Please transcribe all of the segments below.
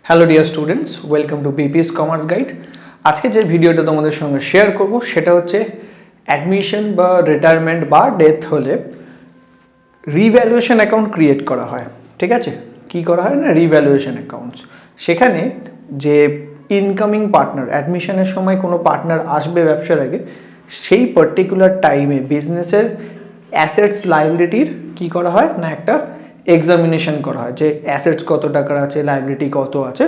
Hello dear students, welcome to BPS commerce guide. আজকে যে ভিডিওটা তোমাদের সঙ্গে শেয়ার করব সেটা হচ্ছে অ্যাডমিশন বা রিটায়ারমেন্ট বা ডেথ হলে রিভ্যালুয়েশন অ্যাকাউন্ট ক্রিয়েট করা হয়। ঠিক আছে, কি করা হয় না, রিভ্যালুয়েশন অ্যাকাউন্টস। সেখানে যে ইনকামিং পার্টনার, অ্যাডমিশনের সময় কোনো পার্টনার আসবে ব্যবসার আগে, সেই পার্টিকুলার টাইমে বিজনেসের অ্যাসেটস লায়াবিলিটির কি করা হয় না, একটা এক্সামিনেশন করা হয় যে অ্যাসেটস কত টাকার আছে, লায়াবিলিটি কত আছে।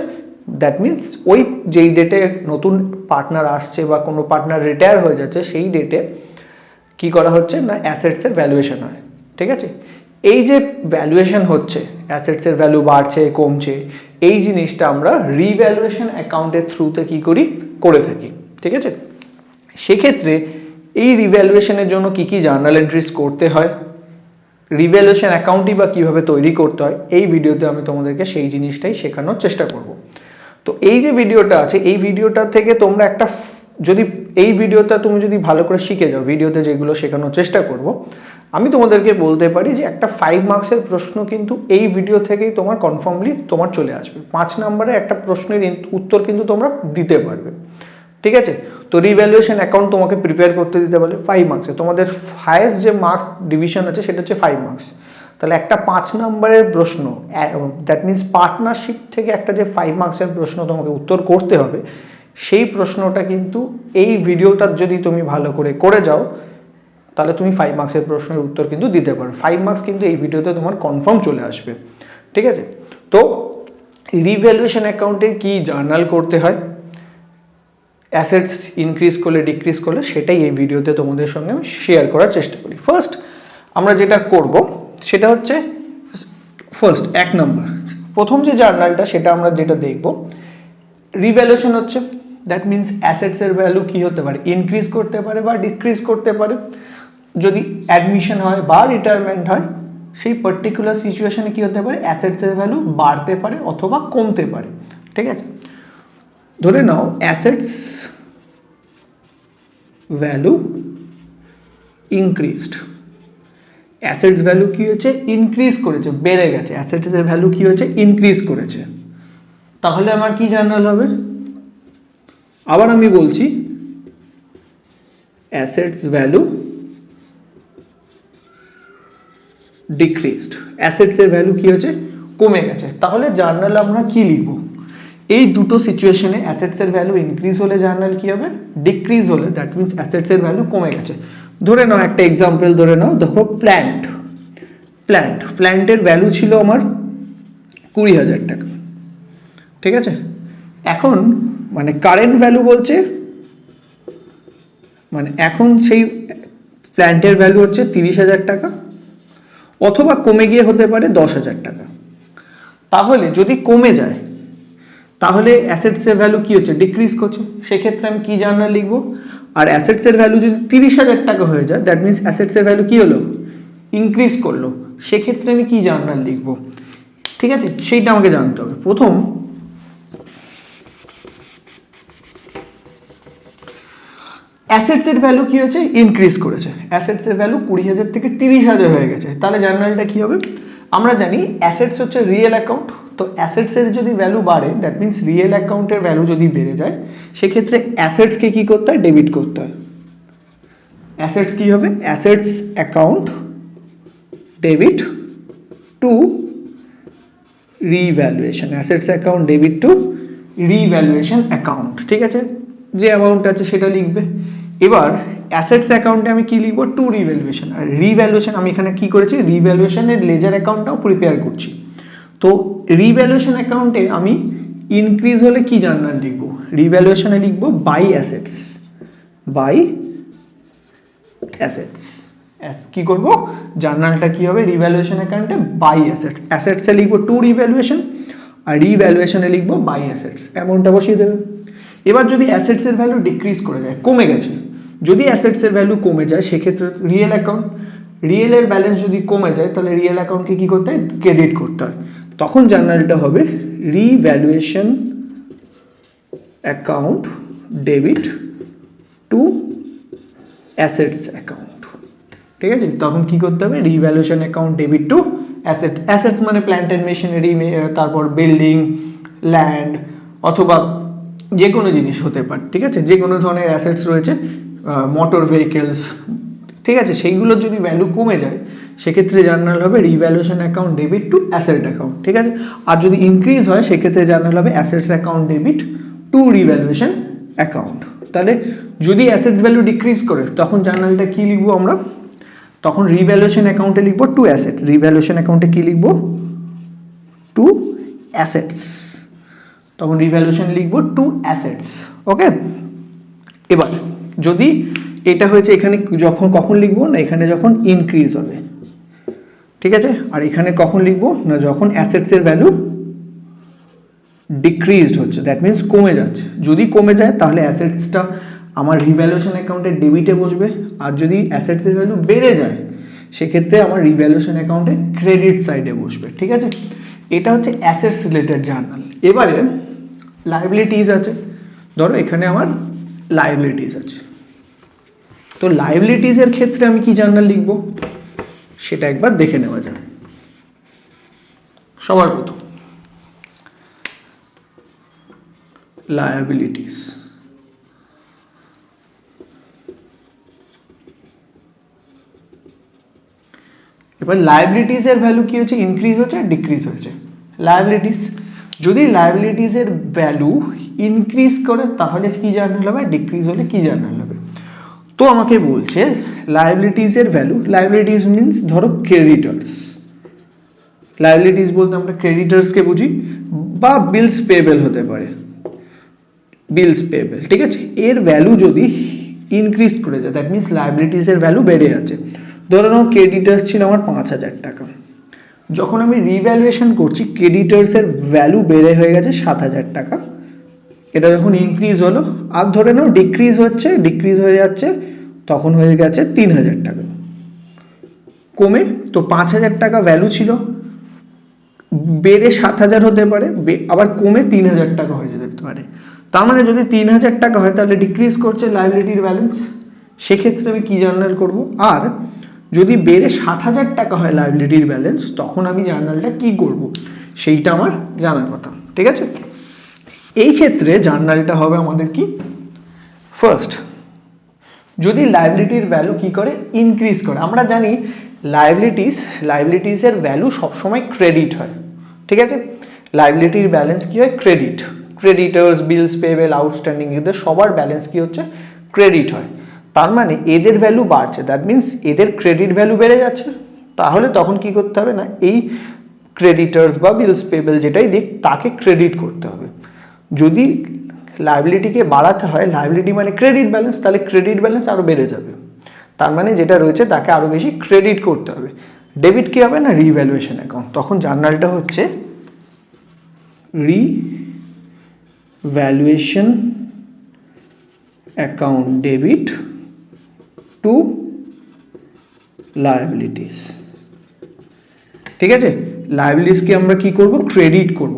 দ্যাট মিনস ওই যেই ডেটে নতুন পার্টনার আসছে বা কোনো পার্টনার রিটায়ার হয়ে যাচ্ছে সেই ডেটে কি করা হচ্ছে না, অ্যাসেটসের ভ্যালুয়েশন হয়। ঠিক আছে, এই যে ভ্যালুয়েশন হচ্ছে, অ্যাসেটসের ভ্যালু বাড়ছে কমছে, এই জিনিসটা আমরা রিভ্যালুয়েশন অ্যাকাউন্টের থ্রুতে কি করি, করে থাকি। ঠিক আছে, সেক্ষেত্রে এই রিভ্যালুয়েশনের জন্য কি কি জার্নাল এন্ট্রিজ করতে হয়, রিভ্যালুয়েশন অ্যাকাউন্টই বা কীভাবে তৈরি করতে হয়, এই ভিডিওতে আমি তোমাদেরকে সেই জিনিসটাই শেখানোর চেষ্টা করব। তো এই যে ভিডিওটা আছে, এই ভিডিওটা থেকে তোমরা একটা, যদি এই ভিডিওটা তুমি যদি ভালো করে শিখে যাও, ভিডিওতে যেগুলো শেখানোর চেষ্টা করব, আমি তোমাদেরকে বলতে পারি যে একটা 5 মার্কসের প্রশ্ন কিন্তু এই ভিডিও থেকেই তোমার কনফার্মলি তোমার চলে আসবে। 5 নম্বরে একটা প্রশ্নের উত্তর কিন্তু তোমরা দিতে পারবে। ঠিক আছে, তো রিভ্যালুয়েশন অ্যাকাউন্ট তোমাকে প্রিপেয়ার করতে দিতে বলে 5 মার্কসে। তোমাদের হায়েস্ট যে মার্কস ডিভিশন আছে সেটা হচ্ছে 5 মার্কস। তাহলে একটা 5 নম্বরের প্রশ্ন, দ্যাট মিনস পার্টনারশিপ থেকে একটা যে 5 মার্কসের প্রশ্ন তোমাকে উত্তর করতে হবে, সেই প্রশ্নটা কিন্তু এই ভিডিওটা যদি তুমি ভালো করে যাও, তাহলে তুমি 5 মার্কসের প্রশ্নের উত্তর কিন্তু দিতে পারো। 5 মার্কস কিন্তু এই ভিডিওতে তোমার কনফার্ম চলে আসবে। ঠিক আছে, তো রিভ্যালুয়েশন অ্যাকাউন্টে কি জার্নাল করতে হয়, অ্যাসেটস ইনক্রিজ করলে ডিক্রিজ করলে, সেটাই এই ভিডিওতে তোমাদের সঙ্গে আমি শেয়ার করার চেষ্টা করি। ফার্স্ট আমরা যেটা করব সেটা হচ্ছে, ফার্স্ট 1 নম্বর প্রথম যে জার্নালটা, সেটা আমরা যেটা দেখব, রিভ্যালুয়েশন হচ্ছে, দ্যাট মিনস অ্যাসেটসের ভ্যালু কি হতে পারে, ইনক্রিজ করতে পারে বা ডিক্রিজ করতে পারে। যদি অ্যাডমিশন হয় বা রিটায়ারমেন্ট হয়, সেই পার্টিকুলার সিচুয়েশনে কি হতে পারে, অ্যাসেটসের ভ্যালু বাড়তে পারে অথবা কমতে পারে। ঠিক আছে, ধরে নাও assets value increased, assets value কি হচ্ছে, ইনক্রিজ করেছে, বেড়ে গেছে, অ্যাসেটসের ভ্যালু কি হচ্ছে, ইনক্রিজ করেছে। তাহলে আমার কি জার্নাল হবে, আবার আমি বলছি, অ্যাসেটস ভ্যালু ডিক্রিজড, অ্যাসেটসের ভ্যালু কি হচ্ছে, কমে গেছে। তাহলে জার্নাল আমরা কি লিখব, এই দুটো সিচুয়েশনে অ্যাসেটসের ভ্যালু ইনক্রিজ হলে জার্নাল কি হবে, ডিক্রিজ হলে, দ্যাট মিনস অ্যাসেটসের ভ্যালু কমে গেছে। ধরে নাও একটা এক্সাম্পল, ধরে নাও দেখো প্ল্যান্টের ভ্যালু ছিল আমার 20,000 টাকা। ঠিক আছে, এখন মানে কারেন্ট ভ্যালু বলছে, মানে এখন সেই প্ল্যান্টের ভ্যালু হচ্ছে 30,000 টাকা, অথবা কমে গিয়ে হতে পারে 10,000 টাকা। তাহলে যদি কমে যায়, তাহলে অ্যাসেটসের ভ্যালু কি হচ্ছে, ডিক্রিজ করছে। সেক্ষেত্রে আমি কি জার্নাল লিখবো, আর অ্যাসেটসের ভ্যালু যদি 30,000 টাকা হয়ে যায়, দ্যাট মিনস অ্যাসেটসের ভ্যালু কি হলো, ইনক্রিজ করলো, সেক্ষেত্রে আমি কি জার্নাল লিখবো। ঠিক আছে, সেইটা আমাকে জানতে হবে। প্রথম অ্যাসেটসের ভ্যালু কি হচ্ছে, ইনক্রিজ করেছে, অ্যাসেটসের ভ্যালু 20,000 থেকে 30,000 হয়ে গেছে। তাহলে জার্নালটা কি হবে, আমরা জানি অ্যাসেটস হচ্ছে রিয়েল অ্যাকাউন্ট, তো অ্যাসেটসের যদি ভ্যালু বাড়ে, দ্যাট মিনস রিয়েল অ্যাকাউন্টের ভ্যালু যদি বেড়ে যায়, সেক্ষেত্রে অ্যাসেটসকে কি করতে হয়, ডেবিট করতে হয়। অ্যাসেটস কি হবে, assets account debit two revaluation, assets account debit two revaluation account. ঠিক আছে, যে অ্যামাউন্ট আছে সেটা লিখবে। এবার অ্যাসেটস অ্যাকাউন্টে আমি কি লিখবো, টু রিভ্যালুয়েশন। আর রিভ্যালুয়েশন আমি এখানে কি করেছি, রিভ্যালুয়েশনের লেজার অ্যাকাউন্টটাও প্রিপেয়ার করছি। তো রিভ্যালুয়েশন অ্যাকাউন্টে আমি ইনক্রিজ হলে কি জার্নাল লিখবো, রিভ্যালুয়েশনে লিখবো বাই অ্যাসেটস, বাই অ্যাসেটস। কি করব, জার্নালটা কি হবে, রিভ্যালুয়েশন অ্যাকাউন্টে বাই অ্যাসেটস, অ্যাসেটসে লিখবো টু রিভ্যালুয়েশন, আর রিভ্যালুয়েশনে লিখবো বাই অ্যাসেটস, অ্যামাউন্টটা বসিয়ে দেবে। এবার যদি অ্যাসেটসের ভ্যালু ডিক্রিজ করে যায়, কমে গেছে, যদি অ্যাসেটসের ভ্যালু কমে যায়, সেক্ষেত্রে রিয়েল অ্যাকাউন্ট, রিয়েলের ব্যালেন্স যদি কমে যায়, তাহলে রিয়েল অ্যাকাউন্টকে কি করতে হয়, ক্রেডিট করতে হয়। তখন জার্নালটা হবে revaluation account debit two assets account. ঠিক আছে, তখন কি করতে হবে, revaluation account debit two assets মানে প্ল্যান্ট এন্ড মেশিনারি, তারপর বিল্ডিং, ল্যান্ড অথবা যে কোনো জিনিস হতে পারে, ঠিক আছে, যে কোনো ধরনের অ্যাসেটস রয়েছে, মোটর ভেহিকেলস, ঠিক আছে, সেইগুলোর যদি ভ্যালু কমে যায় সেক্ষেত্রে জার্নাল হবে revaluation account debit two asset account, ঠিক আছে। আর যদি ইনক্রিজ হয় সেক্ষেত্রে জার্নাল হবে assets account debit two revaluation account. তাহলে যদি অ্যাসেটস ভ্যালু ডিক্রিজ করে তখন জার্নালটা কি লিখবো আমরা, তখন রিভ্যালুয়েশন অ্যাকাউন্টে লিখবো টু অ্যাসেট, রিভ্যালুয়েশন অ্যাকাউন্টে কি লিখবো, টু অ্যাসেটস, তখন রিভ্যালুয়েশন লিখবো টু অ্যাসেটস। ওকে, এবার যদি এটা হয়েছে এখানে যখন কখন লিখবো না, এখানে যখন ইনক্রিজ হবে, ঠিক আছে, আর এখানে কখন লিখবো না যখন অ্যাসেটসের ভ্যালু ডিক্রিজড হচ্ছে, দ্যাট মিনস কমে যাচ্ছে। যদি কমে যায় তাহলে অ্যাসেটসটা আমার রিভ্যালুয়েশন অ্যাকাউন্টে ডেবিটে বসবে, আর যদি অ্যাসেটসের ভ্যালু বেড়ে যায় সেক্ষেত্রে আমার রিভ্যালুয়েশন অ্যাকাউন্টে ক্রেডিট সাইডে বসবে, ঠিক আছে। এটা হচ্ছে অ্যাসেটস রিলেটেড জার্নাল। এবারে লাইবিলিটিস আছে, ধরো এখানে আমার লাইবিলিটিস আছে, তো লাইবিলিটিসের ক্ষেত্রে আমি কি জার্নাল লিখবো সেটা একবার দেখে নেওয়া যাবে। সবার প্রথম লায়াবিলিটিস, এবার লায়াবিলিটিসের ভ্যালু কি হচ্ছে, ইনক্রিজ হচ্ছে আর ডিক্রিজ হচ্ছে। লায়াবিলিটিস, যদি লায়াবিলিটিসের ভ্যালু ইনক্রিজ করে তাহলে কি জার্নাল হবে, ডিক্রিজ হলে কি জার্নাল হবে। তো আমাকে বলছে লায়াবিলিটিসের ভ্যালু, লায়াবিলিটিস মিনস ধরো ক্রেডিটার্স, লায়াবিলিটিস বলতে আমরা ক্রেডিটার্সকে বুঝি, বা বিলস পেয়েবল হতে পারে, বিলস পেয়েবল, ঠিক আছে, এর ভ্যালু যদি ইনক্রিজ করে যায় দ্যাট মিনস লায়াবিলিটিসের ভ্যালু বেড়ে যাচ্ছে। ধরে নাও ক্রেডিটার্স ছিল আমার 5,000 টাকা, যখন আমি রিভ্যালুয়েশন করছি ক্রেডিটার্সের ভ্যালু বেড়ে হয়ে গেছে 7,000 টাকা, এটা যখন ইনক্রিজ হলো, আর ধরে নাও ডিক্রিজ হচ্ছে, ডিক্রিজ হয়ে যাচ্ছে, তখন হয়ে গেছে 3,000 টাকা, কমে তো 5,000 টাকা ভ্যালু ছিল, বেড়ে 7,000 হতে পারে, আবার কমে 3,000 টাকা হয়ে যেতে পারে। তার মানে যদি 3,000 টাকা হয় তাহলে ডিক্রিজ করছে লাইবিলিটির ব্যালেন্স, সেক্ষেত্রে আমি কি জার্নাল করব। আর যদি বেড়ে 7,000 টাকা হয় লাইবিলিটির ব্যালেন্স, তখন আমি জার্নালটা কি করব সেইটা আমার জানার কথা, ঠিক আছে। এই ক্ষেত্রে জার্নালটা হবে আমাদের কি, ফার্স্ট যদি লাইবিলিটির ভ্যালু কি করে, ইনক্রিজ করে। আমরা জানি লাইবিলিটিসের ভ্যালু সবসময় ক্রেডিট হয়, ঠিক আছে, লাইবিলিটির ব্যালেন্স কি হয়, ক্রেডিট, ক্রেডিটার্স, বিলস পেয়েবল, আউটস্ট্যান্ডিং, এদের সবার ব্যালেন্স কি হচ্ছে, ক্রেডিট হয়। তার মানে এদের ভ্যালু বাড়ছে, দ্যাট মিনস এদের ক্রেডিট ভ্যালু বেড়ে যাচ্ছে, তাহলে তখন কি করতে হবে না, এই ক্রেডিটার্স বা বিলস পেয়েবল যেটাই দিক তাকে ক্রেডিট করতে হবে। যদি লাইবিলিটিকে বাড়াতে হয়, লাইবিলিটি মানে ক্রেডিট ব্যালেন্স, তাহলে ক্রেডিট ব্যালেন্স আরও বেড়ে যাবে, তার মানে যেটা রয়েছে তাকে আরও বেশি ক্রেডিট করতে হবে। ডেবিট কি হবে না, রিভ্যালুয়েশন অ্যাকাউন্ট, তখন জার্নালটা হচ্ছে revaluation account debit to liabilities, ঠিক আছে। লায়াবিলিটিসকে আমরা কি করব, ক্রেডিট করব।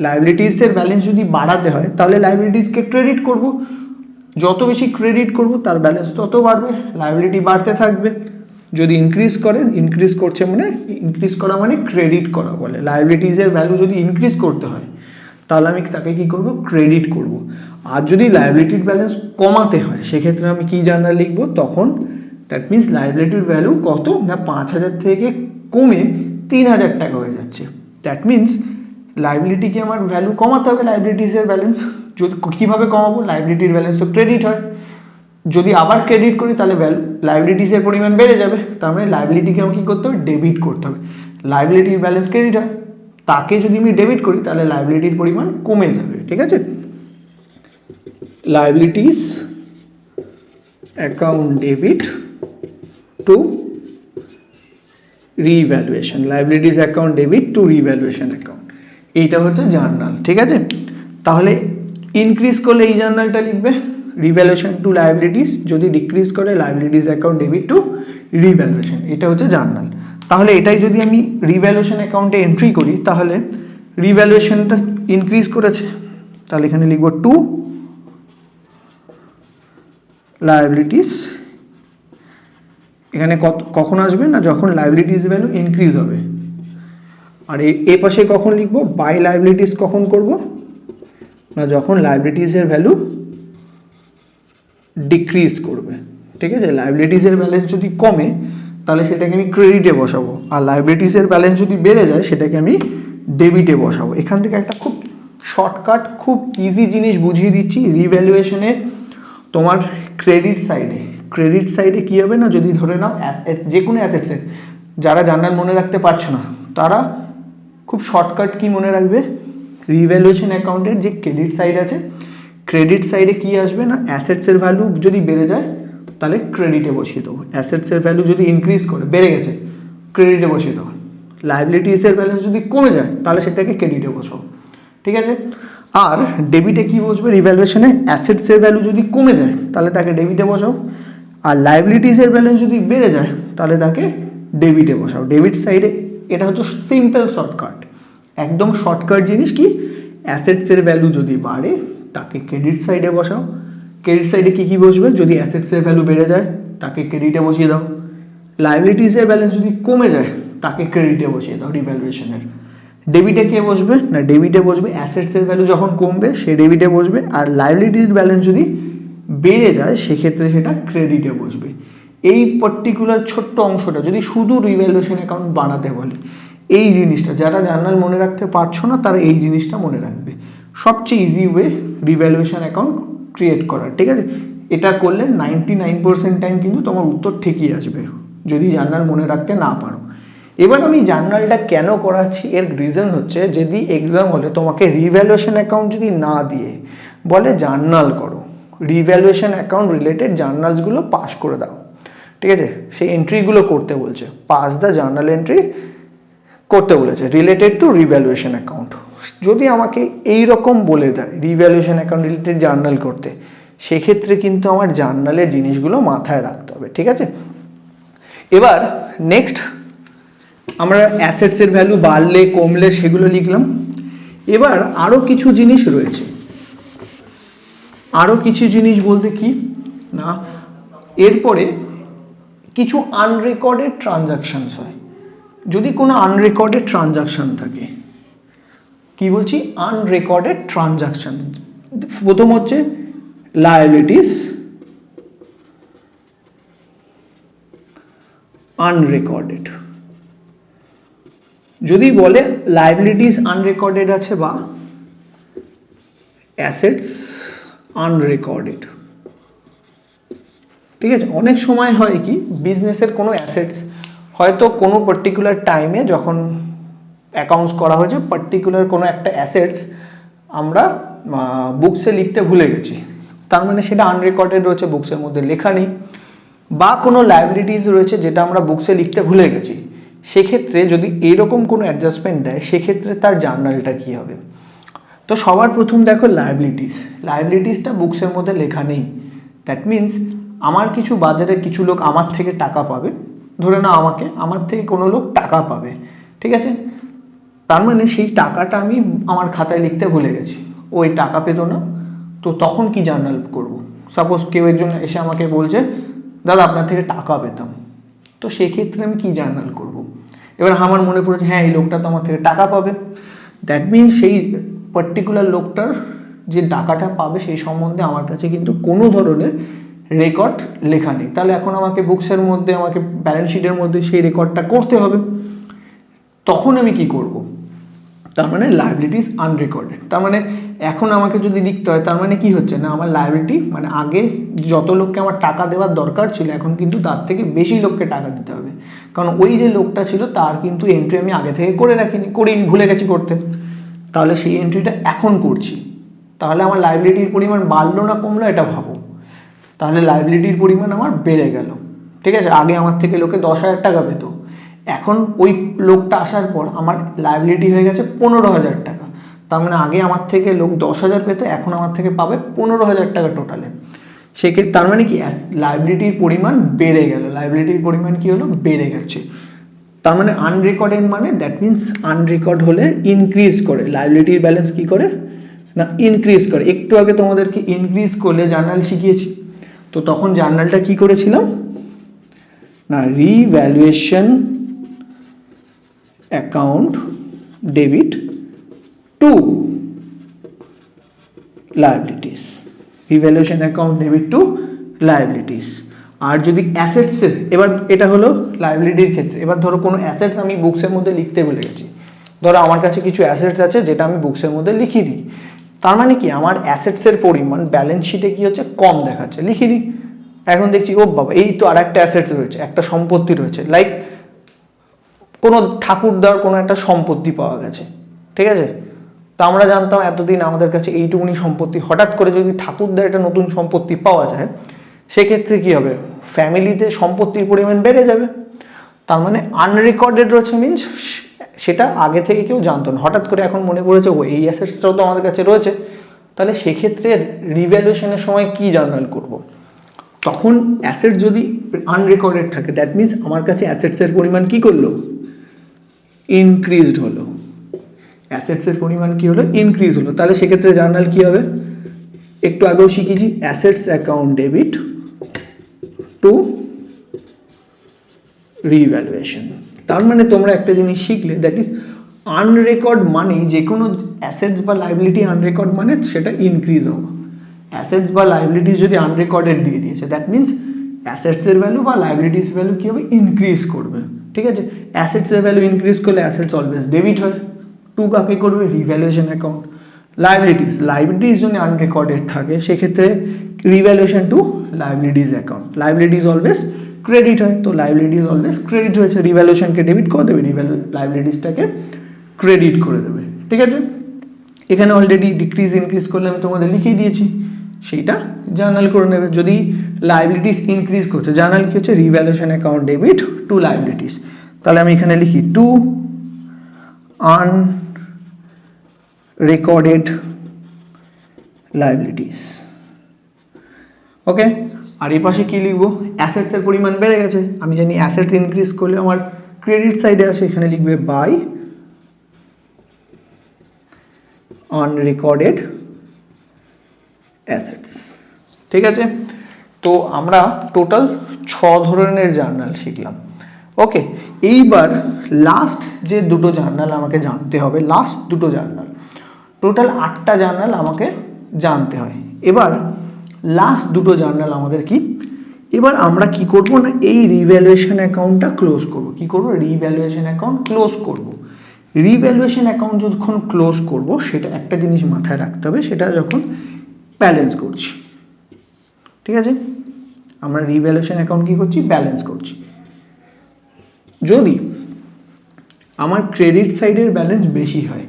লায়াবিলিটিসের ব্যালেন্স যদি বাড়াতে হয় তাহলে লায়াবিলিটিসকে ক্রেডিট করব, যত বেশি ক্রেডিট করব তার ব্যালেন্স তত বাড়বে, লায়াবিলিটি বাড়তে থাকবে। যদি ইনক্রিজ করে, ইনক্রিজ করছে মানে ইনক্রিজ করা মানে ক্রেডিট করা বলে, লায়াবিলিটিসের ভ্যালু যদি ইনক্রিজ করতে হয় তাহলে আমি তাকে কি করব, ক্রেডিট করব। আর যদি লায়াবিলিটির ব্যালেন্স কমাতে হয় সেক্ষেত্রে আমি কি জার্নাল লিখবো, তখন দ্যাট মিনস লায়াবিলিটির ভ্যালু কত না 5,000 থেকে কমে 3,000 টাকা হয়ে যাচ্ছে, দ্যাট মিনস লায়াবিলিটিকে আমার ভ্যালু কমাতে হবে, লায়াবিলিটিসের ব্যালেন্স। যদি কীভাবে কমাবো, লায়াবিলিটির ব্যালেন্স তো ক্রেডিট হয়, যদি আবার ক্রেডিট করি তাহলে লায়াবিলিটিসের পরিমাণ বেড়ে যাবে, তার মানে লায়াবিলিটিকে আমাকে কী করতে হবে, ডেবিট করতে হবে। লায়াবিলিটির ব্যালেন্স ক্রেডিট হয়, তাকে যদি আমি ডেবিট করি তাহলে লায়াবিলিটির পরিমাণ কমে যাবে, ঠিক আছে। Liabilities account debit two revaluation, liabilities account debit two revaluation account, এইটা হচ্ছে জার্নাল, ঠিক আছে। তাহলে ইনক্রিজ করলে এই জার্নালটা লিখবে রিভ্যালুয়েশন টু লায়াবিলিটিস, যদি ডিক্রিজ করে liabilities account debit two revaluation, এটা হচ্ছে জার্নাল। তাহলে এটাই যদি আমি রিভ্যালুয়েশন অ্যাকাউন্টে এন্ট্রি করি তাহলে রিভ্যালুয়েশনটা ইনক্রিজ করেছে, তাহলে এখানে লিখব টু লায়াবিলিটিস, এখানে কখন আসবে না, যখন লায়াবিলিটিস ভ্যালু ইনক্রিজ হবে, আর এ পাশে কখন লিখবো, বাই লাইবিলিটিস কখন করব না, যখন লাইবিলিটিসের ভ্যালু ডিক্রিজ করবে। ঠিক আছে, লাইবিলিটিসের ব্যালেন্স যদি কমে তাহলে সেটাকে আমি ক্রেডিটে বসাবো, আর লাইবিলিটিসের ব্যালেন্স যদি বেড়ে যায় সেটাকে আমি ডেবিটে বসাবো। এখান থেকে একটা খুব শর্টকাট, খুব ইজি জিনিস বুঝিয়ে দিচ্ছি। রিভ্যালুয়েশনে তোমার ক্রেডিট সাইডে কী হবে না, যদি ধরে নাও যে কোনো অ্যাসেটসের, যারা জার্নাল মনে রাখতে পারছো না তারা খুব শর্টকাট কি মনে রাখবে, রিভ্যালুয়েশন অ্যাকাউন্টের যে ক্রেডিট সাইড আছে, ক্রেডিট সাইডে কি আসবে না, অ্যাসেটসের ভ্যালু যদি বেড়ে যায় তাহলে ক্রেডিটে বসিয়ে দেবো, অ্যাসেটসের ভ্যালু যদি ইনক্রিজ করে, বেড়ে গেছে, ক্রেডিটে বসিয়ে দেবো, লাইবিলিটিসের ব্যালেন্স যদি কমে যায় তাহলে সেটাকে ক্রেডিটে বসাও। ঠিক আছে, আর ডেবিটে কি বসবে, রিভ্যালুয়েশনে অ্যাসেটসের ভ্যালু যদি কমে যায় তাহলে তাকে ডেবিটে বসাও, আর লাইবিলিটিসের ব্যালেন্স যদি বেড়ে যায় তাহলে তাকে ডেবিটে বসাও। ডেবিট সাইডে এটা হচ্ছে সিম্পল শর্টকাট, একদম শর্টকাট জিনিস কি, অ্যাসেটসের ভ্যালু যদি বাড়ে তাকে ক্রেডিট সাইডে বসাও, ক্রেডিট সাইডে কী কী বসবে, যদি অ্যাসেটসের ভ্যালু বেড়ে যায় তাকে ক্রেডিটে বসিয়ে দাও, লাইবিলিটিসের ব্যালেন্স যদি কমে যায় তাকে ক্রেডিটে বসিয়ে দাও রিভ্যালুয়েশনের। ডেবিটে কে বসবে না, ডেবিটে বসবে অ্যাসেটসের ভ্যালু যখন কমবে সে ডেবিটে বসবে, আর লাইবিলিটির ব্যালেন্স যদি বেড়ে যায় সেক্ষেত্রে সেটা ক্রেডিটে বসবে। এই পার্টিকুলার ছোট্ট অংশটা যদি শুধু রিভ্যালুয়েশন অ্যাকাউন্ট বানাতে বলি, এই জিনিসটা যারা জার্নাল মনে রাখতে পারছো না তারা এই জিনিসটা মনে রাখবে, সবচেয়ে easy way revaluation account create করার। ঠিক আছে, এটা করলে 99% টাইম কিন্তু তোমার উত্তর ঠিকই আসবে যদি জার্নাল মনে রাখতে না পারো। এবার আমি জার্নালটা কেন করাচ্ছি, এর রিজন হচ্ছে যদি এক্সাম হলে তোমাকে রিভ্যালুয়েশন অ্যাকাউন্ট যদি না দিয়ে বলে জার্নাল করো, রিভ্যালুয়েশন অ্যাকাউন্ট রিলেটেড জার্নালসগুলো পাস করে দাও, ঠিক আছে, সেই এন্ট্রিগুলো করতে বলছে, পাস দ্য জার্নাল এন্ট্রি করতে বলেছে রিলেটেড টু রিভ্যালুয়েশন অ্যাকাউন্ট। যদি আমাকে এই রকম বলে দেয় রিভ্যালুয়েশন অ্যাকাউন্ট রিলেটেড জার্নাল করতে, সেক্ষেত্রে কিন্তু আমার জার্নালের জিনিসগুলো মাথায় রাখতে হবে। ঠিক আছে, এবার নেক্সট আমরা অ্যাসেটসের ভ্যালু বাড়লে কমলে সেগুলো লিখলাম। এবার আরও কিছু জিনিস রয়েছে, আরও কিছু জিনিস বলতে কি না, এরপরে কিছু আনরেকর্ডেড ট্রানজাকশনস হয়। যদি কোনো আনরেকর্ডেড ট্রানজাকশন থাকে, কি বলছি, আনরেকর্ডেড ট্রানজাকশন, প্রথম হচ্ছে লায়াবিলিটিস আনরেকর্ডেড। যদি বলে লায়াবিলিটিস আনরেকর্ডেড আছে বা অ্যাসেটস আনরেকর্ডেড, ঠিক আছে, অনেক সময় হয় কি বিজনেসের কোনো অ্যাসেটস হয়তো কোনো পার্টিকুলার টাইমে যখন অ্যাকাউন্টস করা হয়েছে পার্টিকুলার কোনো একটা অ্যাসেটস আমরা বুকসে লিখতে ভুলে গেছি, তার মানে সেটা আনরেকর্ডেড রয়েছে, বুকসের মধ্যে লেখা নেই, বা কোনো লায়াবিলিটিস রয়েছে যেটা আমরা বুকসে লিখতে ভুলে গেছি, সেক্ষেত্রে যদি এরকম কোনো অ্যাডজাস্টমেন্ট দেয় সেক্ষেত্রে তার জার্নালটা কী হবে। তো সবার প্রথম দেখো লায়াবিলিটিসটা বুকসের মধ্যে লেখা নেই, দ্যাট মিনস আমার কিছু বাজারে কিছু লোক আমার থেকে টাকা পাবে, ধরে না আমার থেকে কোনো লোক টাকা পাবে, ঠিক আছে, তার মানে সেই টাকাটা আমি আমার খাতায় লিখতে ভুলে গেছি, ওই টাকা পেতো না, তো তখন কি জার্নাল করব। সাপোজ কেউ একজন এসে আমাকে বলছে দাদা আপনার থেকে টাকা পেতাম, তো সেক্ষেত্রে আমি কি জার্নাল করব। এবার আমার মনে পড়েছে হ্যাঁ এই লোকটা তো আমার থেকে টাকা পাবে, দ্যাট মিনস সেই পার্টিকুলার লোকটার যে টাকাটা পাবে সেই সম্বন্ধে আমার কাছে কিন্তু কোনো ধরনের রেকর্ড লেখা নেই, তাহলে এখন আমাকে বুকসের মধ্যে আমাকে ব্যালেন্স শিটের মধ্যে সেই রেকর্ডটা করতে হবে। তখন আমি কি করব, তার মানে লায়াবিলিটিস আনরেকর্ডেড, তার মানে এখন আমাকে যদি লিখতে হয় তার মানে কি হচ্ছে না আমার লায়াবিলিটি মানে আগে যত লোককে আমার টাকা দেওয়ার দরকার ছিল এখন কিন্তু তার থেকে বেশি লোককে টাকা দিতে হবে, কারণ ওই যে লোকটা ছিল তার কিন্তু এন্ট্রি আমি আগে থেকে করে করিনি, ভুলে গেছি করতে, তাহলে সেই এন্ট্রিটা এখন করছি, তাহলে আমার লায়াবিলিটির পরিমাণ বাড়লো না কমলো এটা ভাবো, তাহলে লায়াবিলিটির পরিমাণ আমার বেড়ে গেল, ঠিক আছে, আগে আমার থেকে লোকে 10,000 টাকা পেত, এখন ওই লোকটা আসার পর আমার লায়াবিলিটি হয়ে গেছে 15,000 টাকা, তার মানে আগে আমার থেকে লোক 10,000 পেত, এখন আমার থেকে পাবে 15,000 টাকা টোটালে, সেক্ষেত্রে তার মানে কি লায়াবিলিটির পরিমাণ বেড়ে গেল, লায়াবিলিটির পরিমাণ কি হলো বেড়ে গেছে, তার মানে আনরেকর্ডেড মানে দ্যাট মিনস আনরেকর্ড হলে ইনক্রিজ করে, লায়াবিলিটির ব্যালেন্স কি করে না ইনক্রিজ করে। একটু আগে তোমাদেরকে ইনক্রিজ করলে জার্নাল শিখিয়েছি, তো তখন জার্নালটা কি করেছিলাম না revaluation account debit to liabilities, revaluation account debit to liabilities. আর যদি অ্যাসেটসের, এবার এটা হলো লায়াবিলিটির ক্ষেত্রে, এবার ধরো কোনো অ্যাসেটস আমি বুকসের মধ্যে লিখতে ভুলে গেছি, ধরো আমার কাছে কিছু অ্যাসেটস আছে যেটা আমি বুকসের মধ্যে লিখি দিই, তার মানে কি আমার অ্যাসেটসের পরিমাণ ব্যালেন্স শিটে কি হচ্ছে, কম দেখাচ্ছে, লিখি দিই। এখন দেখছি ও বাবা এই তো আর একটা অ্যাসেটস রয়েছে, একটা সম্পত্তি রয়েছে, লাইক কোনো ঠাকুরদার কোনো একটা সম্পত্তি পাওয়া গেছে, ঠিক আছে। তো আমরা জানতাম এতদিন আমাদের কাছে এইটুকুনি সম্পত্তি, হঠাৎ করে যদি ঠাকুরদার একটা নতুন সম্পত্তি পাওয়া যায়, সেক্ষেত্রে কি হবে, ফ্যামিলিতে সম্পত্তির পরিমাণ বেড়ে যাবে। তার মানে আনরেকর্ডেড রয়েছে মিনস সেটা আগে থেকে কেউ জানতো না, হঠাৎ করে এখন মনে পড়েছে ও এই অ্যাসেটসটাও তো আমাদের কাছে রয়েছে, তাহলে সেক্ষেত্রে রিভ্যালুয়েশনের সময় কি জার্নাল করব। তখন অ্যাসেট যদি আনরেকর্ডেড থাকে, দ্যাট মিনস আমার কাছে অ্যাসেটসের পরিমাণ কি করলো, ইনক্রিজড হলো, অ্যাসেটসের পরিমাণ কি হলো, ইনক্রিজ হলো। তাহলে সেক্ষেত্রে জার্নাল কি হবে, একটু আগেও শিখেছি, assets account debit two revaluation. তার মানে তোমরা একটা জিনিস শিখলে, দ্যাট ইজ আনরেকর্ড মানে যে কোনো অ্যাসেটস বা লাইবিলিটি আনরেকর্ড মানে সেটা ইনক্রিজ হওয়া। অ্যাসেটস বা লাইবিলিটিস যদি আনরেকর্ডেড দিয়ে দিয়েছে, দ্যাট মিনস অ্যাসেটসের ভ্যালু বা লাইবিলিটিস ভ্যালু কী হবে, ইনক্রিজ করবে, ঠিক আছে। অ্যাসেটসের ভ্যালু ইনক্রিজ করলে অ্যাসেটস অলওয়েজ ডেবিট হয়, টু কাকে করবে, রিভ্যালুয়েশন অ্যাকাউন্ট। লাইবিলিটিস যদি আনরেকর্ডেড থাকে সেক্ষেত্রে revaluation to liabilities account, liabilities always credit হয়, তো লাইবিলিটিস অলওয়েজ ক্রেডিট হয়েছে, রিভ্যালুয়েশনকে ডেবিট করে দেবে, লাইবিলিটিসটাকে ক্রেডিট করে দেবে, ঠিক আছে। এখানে অলরেডি ডিক্রিজ ইনক্রিজ করলে আমি তোমাদের লিখিয়ে দিয়েছি, সেইটা জার্নাল করে নেবে। যদি লাইবিলিটিস ইনক্রিজ করছে, জার্নাল কি হচ্ছে, revaluation account debit two liabilities. তাহলে আমি এখানে লিখি টু আনরেকর্ডেড লাইবিলিটিস, ওকে। আর এই পাশে কি লিখবো, অ্যাসেটসের পরিমাণ বেড়ে গেছে, আমি জানি অ্যাসেট ইনক্রিজ করলে আমার ক্রেডিট সাইডে আসে, এখানে লিখবে বাই আনরেকর্ডেড অ্যাসেটস, ঠিক আছে। তো আমরা টোটাল 6 ধরনের জার্নাল শিখলাম, ওকে। এইবার লাস্ট যে দুটো জার্নাল আমাকে জানতে হবে, লাস্ট দুটো জার্নাল, টোটাল 8টা জার্নাল আমাকে জানতে হয়। এবার লাস্ট দুটো জার্নাল আমাদের কি, এবার আমরা কি করব না, এই রিভ্যালুয়েশন অ্যাকাউন্টটা ক্লোজ করব। কি করব, রিভ্যালুয়েশন অ্যাকাউন্ট ক্লোজ করব। রিভ্যালুয়েশন অ্যাকাউন্ট যখন ক্লোজ করব, সেটা একটা জিনিস মাথায় রাখতে হবে, সেটা যখন ব্যালেন্স করছি, ঠিক আছে। আমরা রিভ্যালুয়েশন অ্যাকাউন্ট কি করছি, ব্যালেন্স করছি। যদি আমার ক্রেডিট সাইডের ব্যালেন্স বেশি হয়,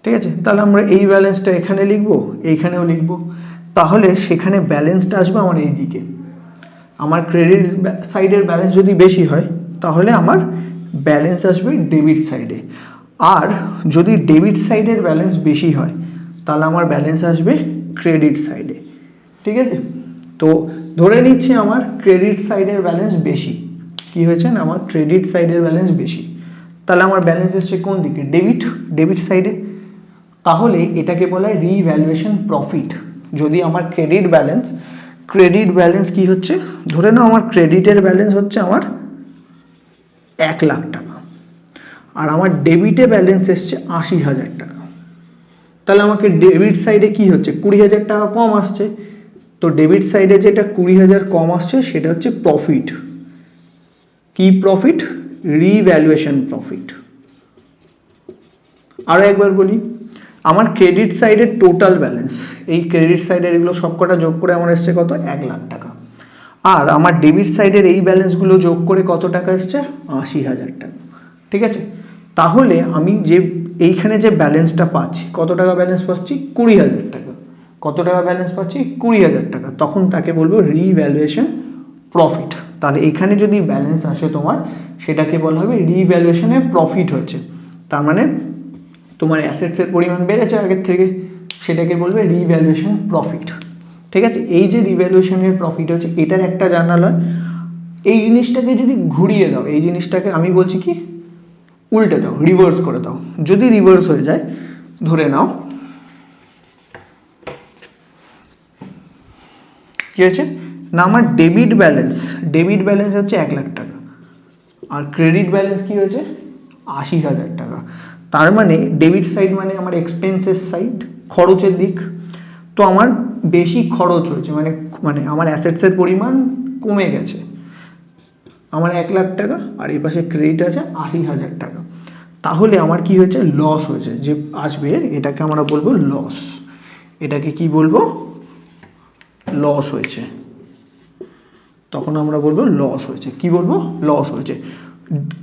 ঠিক আছে, তাহলে আমরা এই ব্যালেন্সটা এখানে লিখবো, এইখানেও লিখবো, তাহলে সেখানে ব্যালেন্সটা আসবে আমার এই দিকে। আমার ক্রেডিট সাইডের ব্যালেন্স যদি বেশি হয়, তাহলে আমার ব্যালেন্স আসবে ডেবিট সাইডে। আর যদি ডেবিট সাইডের ব্যালেন্স বেশি হয়, তাহলে আমার ব্যালেন্স আসবে ক্রেডিট সাইডে, ঠিক আছে। তো ধরে নিচ্ছি আমার ক্রেডিট সাইডের ব্যালেন্স বেশি, কি হয়েছে না, আমার ক্রেডিট সাইডের ব্যালেন্স বেশি, তাহলে আমার ব্যালেন্স এসছে কোন দিকে, ডেবিট সাইডে। তাহলে এটাকে বলা হয় রিভ্যালুয়েশন প্রফিট। যদি আমার ক্রেডিট ব্যালেন্স কি হচ্ছে, ধরে নাও আমার ক্রেডিটের ব্যালেন্স হচ্ছে আমার 1 লাখ টাকা, আর আমার ডেবিটে ব্যালেন্স এসছে 80,000 টাকা, তাহলে আমাকে ডেবিট সাইডে কি হচ্ছে, 20,000 টাকা কম আসছে। তো ডেবিট সাইডে যেটা 20,000 কম আসছে সেটা হচ্ছে প্রফিট। কি প্রফিট, রিভ্যালুয়েশন প্রফিট। আরও একবার বলি, আমার ক্রেডিট সাইডের টোটাল ব্যালেন্স, এই ক্রেডিট সাইডের এগুলো সবকটা যোগ করে আমার এসছে কত, 1 লাখ টাকা। আর আমার ডেবিট সাইডের এই ব্যালেন্সগুলো যোগ করে কত টাকা এসছে, 80,000 টাকা, ঠিক আছে। তাহলে আমি যে এইখানে যে ব্যালেন্সটা পাচ্ছি, কত টাকা ব্যালেন্স পাচ্ছি, 20,000 টাকা। কত টাকা ব্যালেন্স পাচ্ছি, 20,000 টাকা, তখন তাকে বলবো রিভ্যালুয়েশন প্রফিট। তাহলে এখানে যদি ব্যালেন্স আসে তোমার, সেটাকে বলা হবে রিভ্যালুয়েশনে প্রফিট হচ্ছে। তার মানে তোমার অ্যাসেটসের পরিমাণ বেড়েছে আগের থেকে, সেটাকে বলবে রিভ্যালুয়েশন প্রফিট, ঠিক আছে। এই যে রিভ্যালুয়েশনের প্রফিট হচ্ছে, এটার একটা জার্নাল হয়। এই জিনিসটাকে যদি ঘুরিয়ে দাও, এই জিনিসটাকে আমি বলছি কি উল্টে দাও, রিভার্স করে দাও। যদি রিভার্স হয়ে যায়, ধরে নাও কি হয়েছে না, আমার ডেবিট ব্যালেন্স হচ্ছে 1 লাখ টাকা, আর ক্রেডিট ব্যালেন্স কি হয়েছে, 80,000 টাকা। তার মানে ডেবিট সাইড মানে আমার এক্সপেন্সেস সাইড, খরচের দিক। তো আমার বেশি খরচ হয়েছে, মানে মানে আমার অ্যাসেটসের পরিমাণ কমে গেছে, আমার 1,00,000 টাকা, আর এই পাশে ক্রেডিট আছে 80,000 টাকা। তাহলে আমার কি হয়েছে, লস হয়েছে, যে আসবে এটাকে আমরা বলবো লস। এটাকে কি বলবো, লস হয়েছে। তখন আমরা বলবো লস হয়েছে। কি বলবো, লস হয়েছে।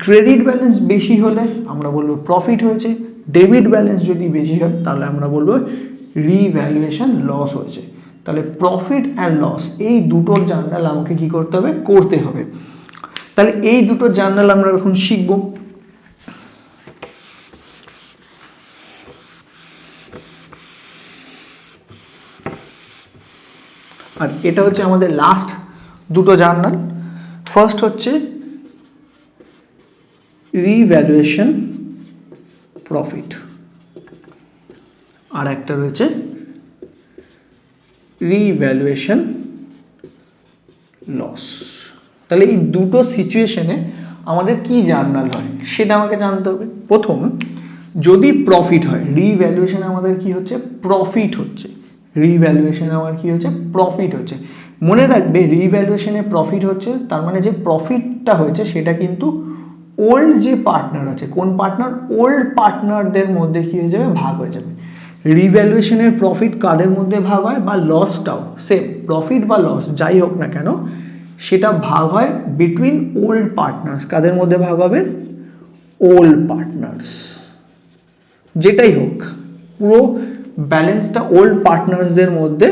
ক্রেডিট ব্যালেন্স বেশি হলে আমরা বলবো প্রফিট হয়েছে, ডেবিট ব্যালেন্স যদি বেশি হয় তাহলে আমরা বলবো রিভ্যালুয়েশন লস হয়েছে। তাহলে প্রফিট অ্যান্ড লস এই দুটোর জার্নাল আমাকে কি করতে হবে, করতে হবে। তাহলে এই দুটো জার্নাল আমরা এখন শিখব। আর এটা হচ্ছে আমাদের লাস্ট দুটো জার্নাল। ফার্স্ট হচ্ছে রিভ্যালুয়েশন প্রফিট, আর একটা রয়েছে রিভ্যালুয়েশন লস। তাহলে এই দুটো সিচুয়েশনে আমাদের কি জার্নাল হয় সেটা আমাকে জানতে হবে। প্রথম, যদি প্রফিট হয়, রিভ্যালুয়েশনে আমাদের কি হচ্ছে, প্রফিট হচ্ছে। রিভ্যালুয়েশনে আমার কি হচ্ছে, প্রফিট হচ্ছে। মনে রাখবে রিভ্যালুয়েশনে প্রফিট হচ্ছে, তার মানে যে প্রফিটটা হয়েছে সেটা কিন্তু ওল্ড যে পার্টনার আছে, কোন পার্টনার, ওল্ড পার্টনারদের মধ্যে কি হয়ে যাবে, ভাগ হয়ে যাবে। রিভ্যালুয়েশনের প্রফিট কাদের মধ্যে ভাগ হয়, বা লসটাও সেম, প্রফিট বা লস যাই হোক না কেন সেটা ভাগ হয় বিটুইন ওল্ড পার্টনার্স। কাদের মধ্যে ভাগ হবে, ওল্ড পার্টনার্স। যেটাই হোক, পুরো ব্যালেন্সটা ওল্ড পার্টনার্সদের মধ্যে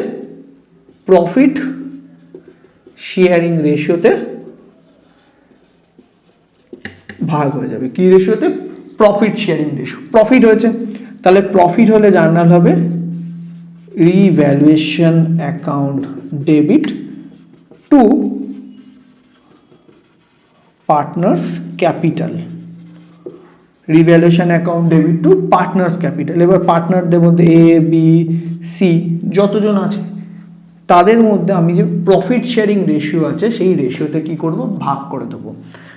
প্রফিট শেয়ারিং রেশিওতে ভাগ হয়ে যাবে। কি রেশিওতে, প্রফিট শেয়ারিং রেশিও। প্রফিট হয়েছে, তাহলে প্রফিট হলে জার্নাল হবে revaluation account debit two partners capital. Revaluation account debit two partners capital. এবার পার্টনারদের মধ্যে এ বি সি যতজন আছে তাদের মধ্যে আমি যে প্রফিট শেয়ারিং রেশিও আছে সেই রেশিওতে কি করব, ভাগ করে দেবো।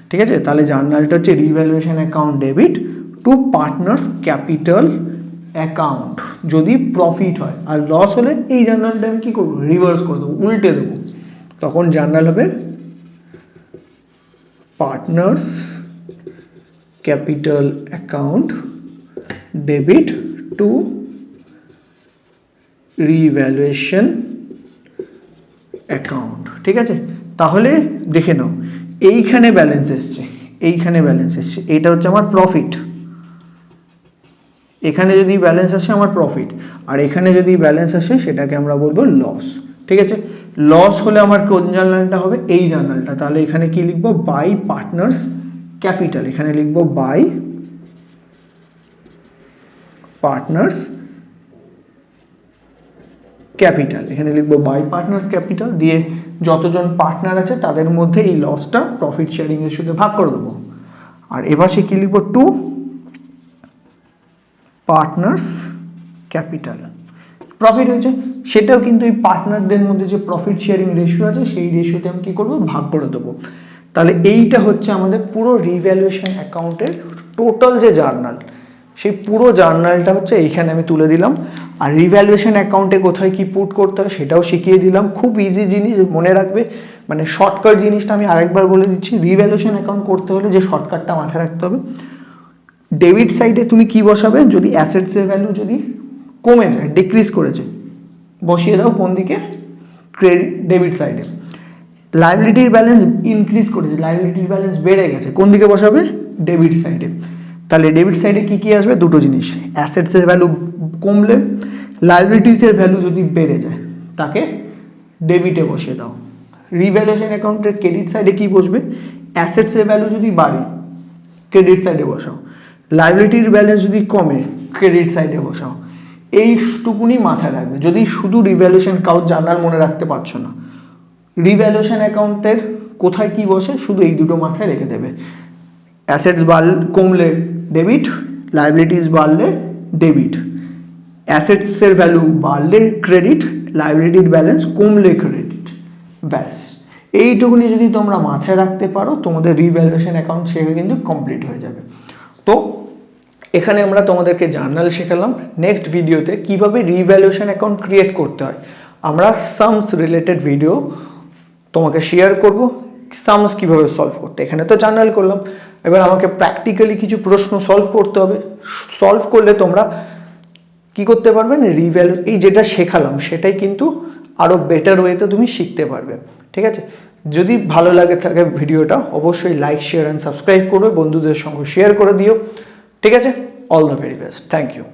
ঠিক আছে, তাহলে জার্নালটা হচ্ছে revaluation account debit two partners capital account যদি প্রফিট হয়, আর লস হলে এই জার্নালটা আমি কী করবো, রিভার্স করে দেবো, উল্টে দেবো। তখন জার্নাল হবে partners capital account debit two revaluation account. ঠিক আছে, তাহলে দেখে নাও, এইখানে ব্যালেন্স এসছে, এইখানে ব্যালেন্স এসছে, এইটা হচ্ছে আমার প্রফিট। এখানে যদি ব্যালেন্স আসে আমার প্রফিট, আর এখানে যদি ব্যালেন্স আসে সেটাকে আমরা বলবো লস। ঠিক আছে, লস হলে আমার কোন জার্নালটা হবে, এই জার্নালটা। তাহলে এখানে কি লিখবো, বাই পার্টনার্স ক্যাপিটাল। এখানে লিখবো বাই পার্টনার্স ক্যাপিটাল। এখানে লিখবো বাই পার্টনার্স ক্যাপিটাল, দিয়ে যতজন পার্টনার আছে তাদের মধ্যে এই লসটা প্রফিট শেয়ারিং এর সাথে ভাগ করে দেবো। আর এবার সে কি লিখবো, টু পার্টনার্স ক্যাপিটাল। প্রফিট হয়েছে, সেটাও কিন্তু এই পার্টনারদের মধ্যে যে প্রফিট শেয়ারিং রেশিও আছে সেই রেশিওতে আমি কী করবো, ভাগ করে দেবো। তাহলে এইটা হচ্ছে আমাদের পুরো রিভ্যালুয়েশন অ্যাকাউন্টের টোটাল যে জার্নাল, সেই পুরো জার্নালটা হচ্ছে এইখানে আমি তুলে দিলাম। আর রিভ্যালুয়েশন অ্যাকাউন্টে কোথায় কি পুট করতে হয় সেটাও শিখিয়ে দিলাম। খুব ইজি জিনিস, মনে রাখবে, মানে শর্টকাট জিনিসটা আমি আরেকবার বলে দিচ্ছি। রিভ্যালুয়েশন অ্যাকাউন্ট করতে হলে যে শর্টকাটটা মাথায় রাখতে হবে, ডেবিট সাইডে তুমি কি বসাবে, যদি অ্যাসেটসের ভ্যালু যদি কমে যায়, ডিক্রিজ করেছে, বসিয়ে দাও কোন দিকে, ক্রেডিট ডেবিট সাইডে। লায়াবিলিটির ব্যালেন্স ইনক্রিজ করেছে, লায়াবিলিটির ব্যালেন্স বেড়ে গেছে, কোন দিকে বসাবে, ডেবিট সাইডে। তাহলে ডেবিট সাইডে কি কি আসবে, দুটো জিনিস, অ্যাসেটসের ভ্যালু কমলে, লায়াবিলিটিসের ভ্যালু যদি বেড়ে যায় তাকে ডেবিটে বসিয়ে দাও। রিভ্যালুয়েশন অ্যাকাউন্টের ক্রেডিট সাইডে কি বসবে, অ্যাসেটসের ভ্যালু যদি বাড়ে ক্রেডিট সাইডে বসাও, লায়াবিলিটির ব্যালেন্স যদি কমে ক্রেডিট সাইডে বসাও। এইটুকুনি মাথায় রাখবে। যদি শুধু রিভ্যালুয়েশন অ্যাকাউন্ট জার্নাল মনে রাখতে পারছো না, রিভ্যালুয়েশন অ্যাকাউন্টের কোথায় কি বসে শুধু এই দুটো মাথায় রেখে দেবে। অ্যাসেটস কমলে ডেবিট, লায়াবিলিটিস বাড়লে ডেবিট, অ্যাসেটসের ভ্যালু বাড়লে ক্রেডিট, লায়াবিলিটির ব্যালেন্স কমলে ক্রেডিট। ব্যাস, এইটুকুনি যদি তোমরা মাথায় রাখতে পারো তোমাদের রিভ্যালুয়েশন অ্যাকাউন্ট সেটা কিন্তু কমপ্লিট হয়ে যাবে। তো এখানে আমরা তোমাদেরকে জার্নাল শেখালাম। নেক্সট ভিডিওতে কিভাবে রিভ্যালুয়েশন অ্যাকাউন্ট ক্রিয়েট করতে হয় আমরা সামস রিলেটেড ভিডিও তোমাকে শেয়ার করব, সামস কিভাবে সলভ করতে। এখানে তো জার্নাল করলাম, এবার আমাকে প্র্যাকটিক্যালি কিছু প্রশ্ন সলভ করতে হবে। সলভ করলে তোমরা কি করতে পারবে না, রিভ্যালু এই যেটা শেখালাম সেটাই কিন্তু আরও বেটার ওয়েতে তুমি শিখতে পারবে। ঠিক আছে, যদি ভালো লাগে থাকে ভিডিওটা অবশ্যই লাইক, শেয়ার অ্যান্ড সাবস্ক্রাইব করবে, বন্ধুদের সঙ্গে শেয়ার করে দিও। ঠিক আছে, all the very best, thank you.